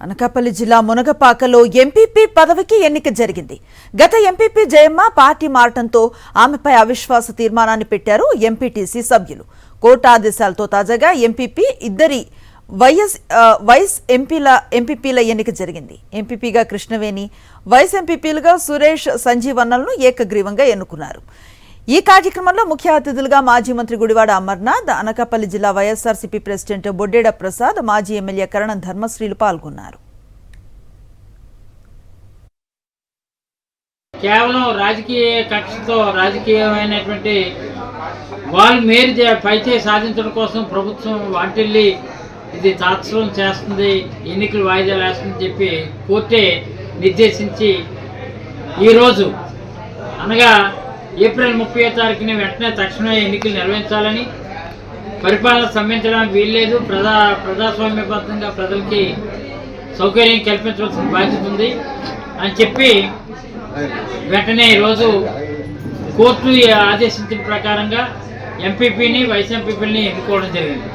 అనకాపల్లి జిల్లా మునగపాకలో ఎంపీపీ పదవికి ఎన్నిక జరిగింది. గత ఎంపీపీ జయమ్మ పార్టీ మారటంతో ఆమెపై అవిశ్వాస తీర్మానాన్ని పెట్టారు ఎంపీటీసీ సభ్యులు. కోర్టు ఆదేశాలతో తాజాగా ఎంపీపీ ఇద్దరి వైస్ ఎంపీపీల ఎన్నిక జరిగింది. ఎంపీపీగా కృష్ణవేణి, వైస్ ఎంపీపీలుగా సురేష్, సంజీవన్నలను ఏకగ్రీవంగా ఎన్నుకున్నారు. ఈ కార్యక్రమంలో ముఖ్య అతిథులుగా మాజీ మంత్రి గుడివాడ అమర్నాథ్, అనకాపల్లి జిల్లా వైఎస్ఆర్సీపీ ప్రెసిడెంట్ బొడ్డేడ ప్రసాద్, మాజీ ఎమ్మెల్యే కరణం ధర్మశ్రీలు పాల్గొన్నారు. కేవలం రాజకీయ కక్షతో రాజకీయమైనటువంటి వాళ్ళు మేరు పైచే సాధించడం కోసం ప్రభుత్వం వాటిల్లి ఇది తాత్సవం చేస్తుంది, ఎన్నికలు వాయిదాలు వేస్తుందని చెప్పి కోర్టే నిర్దేశించి ఈరోజు అనగా ఏప్రిల్ 30వ తారీఖున వెంటనే తక్షణమే ఎన్నికలు నిర్వహించాలని, పరిపాలన స్తంభించడానికి వీల్లేదు, ప్రజాస్వామ్యబద్ధంగా ప్రజలకి సౌకర్యం కల్పించవలసిన బాధ్యత ఉంది అని చెప్పి వెంటనే ఈరోజు కోర్టు ఆదేశించిన ప్రకారంగా ఎంపీపీని వైస్ ఎంపీపీని ఎన్నుకోవడం జరిగింది.